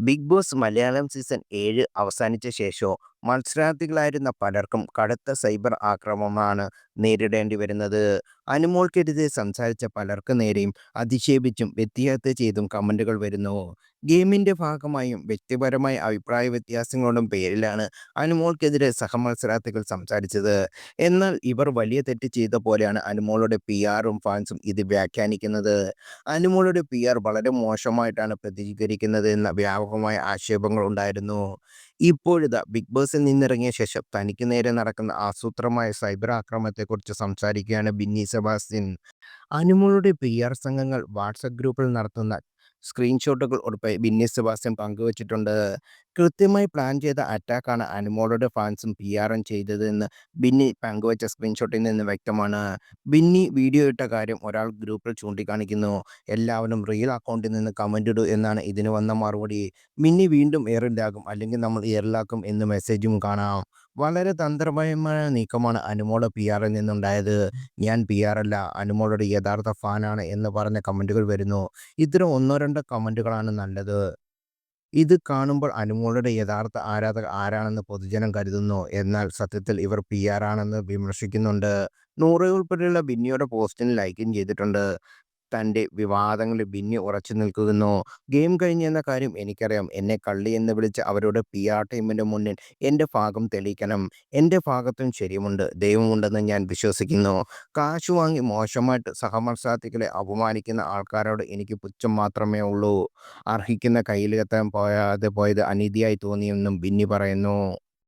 Big boss Malayalam season 7 അവസാനിച്ച ശേഷവും മത്സരാർത്ഥികളായിരുന്ന പലർക്കും കടുത്ത സൈബർ ആക്രമണമാണ് നേരിടേണ്ടി വരുന്നത്. അനുമോൾക്കെതിരെ സംസാരിച്ച പലർക്ക് നേരെയും അധിക്ഷേപിച്ചും വ്യക്തിഹത്യ ചെയ്തും കമന്റുകൾ വരുന്നു. ഗെയിമിന്റെ ഭാഗമായും വ്യക്തിപരമായ അഭിപ്രായ വ്യത്യാസങ്ങളുടെയും പേരിലാണ് അനുമോൾക്കെതിരെ സഹമത്സരാർത്ഥികൾ സംസാരിച്ചത്. എന്നാൽ ഇവർ വലിയ തെറ്റ് ചെയ്ത പോലെയാണ് അനുമോളുടെ PR-ഉം ഫാൻസും ഇത് വ്യാഖ്യാനിക്കുന്നത്. അനുമോളുടെ PR വളരെ മോശമായിട്ടാണ് പ്രതികരിക്കുന്നത് എന്ന വ്യാപകമായ ആക്ഷേപങ്ങൾ ഉണ്ടായിരുന്നു. ഇപ്പോഴിതാ ബിഗ് ബോസിൽ നിന്നിറങ്ങിയ ശേഷം തനിക്ക് നേരെ നടക്കുന്ന ആസൂത്രമായ സൈബർ ആക്രമണത്തെക്കുറിച്ച് സംസാരിക്കുകയാണ് ബിന്നി സെബാസ്റ്റ്യൻ. അനുമോളുടെ PR സംഘങ്ങൾ വാട്സാപ്പ് ഗ്രൂപ്പിൽ നടത്തുന്ന സ്ക്രീൻഷോട്ടുകൾ ഉൾപ്പെടെ ബിന്നി സെബാസ്റ്റ്യൻ പങ്കുവച്ചിട്ടുണ്ട്. കൃത്യമായി പ്ലാൻ ചെയ്ത അറ്റാക്കാണ് അനുമോളുടെ ഫാൻസും PR-ഉം ചെയ്തതെന്ന് ബിന്നി പങ്കുവച്ച സ്ക്രീൻഷോട്ടിൽ നിന്ന് വ്യക്തമാണ്. ബിന്നി വീഡിയോ ഇട്ട കാര്യം ഒരാൾ ഗ്രൂപ്പിൽ ചൂണ്ടിക്കാണിക്കുന്നു. എല്ലാവരും റിയൽ അക്കൗണ്ടിൽ നിന്ന് കമന്റ് ഇടൂ എന്നാണ് ഇതിന് വന്ന മറുപടി. ബിന്നി വീണ്ടും എയറിലാകും, അല്ലെങ്കിൽ നമ്മൾ എയറിലാക്കും എന്ന് മെസ്സേജും കാണാം. വളരെ തന്ത്രപരമായ നീക്കമാണ് അനുമോളുടെ PR-ൽ നിന്നുണ്ടായത്. ഞാൻ PR അല്ല, അനുമോളുടെ യഥാർത്ഥ ഫാനാണ് എന്ന് പറഞ്ഞ കമന്റുകൾ വരുന്നു. ഇത്തരം ഒന്നോ രണ്ടോ കമന്റുകളാണ് നല്ലത്. ഇത് കാണുമ്പോൾ അനുമോളുടെ യഥാർത്ഥ ആരാധകർ ആരാണെന്ന് പൊതുജനം കരുതുന്നു. എന്നാൽ സത്യത്തിൽ ഇവർ PR ആണെന്ന് വിമർശിക്കുന്നുണ്ട്. നൂറ് ഉൾപ്പെടെയുള്ള ബിന്നിയുടെ പോസ്റ്റിന് ലൈക്കും ചെയ്തിട്ടുണ്ട്. തൻ്റെ വിവാദങ്ങളിൽ ബിന്നി ഉറച്ചു നിൽക്കുന്നു. ഗെയിം കഴിഞ്ഞെന്ന കാര്യം എനിക്കറിയാം. എന്നെ കള്ളി എന്ന് വിളിച്ച അവരുടെ PR ടീമിൻ്റെ മുന്നിൽ എൻ്റെ ഭാഗം തെളിയിക്കണം. എൻ്റെ ഭാഗത്തും ശരിയുമുണ്ട്, ദൈവമുണ്ടെന്ന് ഞാൻ വിശ്വസിക്കുന്നു. കാശ് വാങ്ങി മോശമായിട്ട് സഹമത്സരാർത്ഥികളെ അപമാനിക്കുന്ന ആൾക്കാരോട് എനിക്ക് പുച്ഛം മാത്രമേ ഉള്ളൂ. അർഹിക്കുന്ന കയ്യിലെത്താൻ പോയത് അനീതിയായി തോന്നിയെന്നും ബിന്നി പറയുന്നു.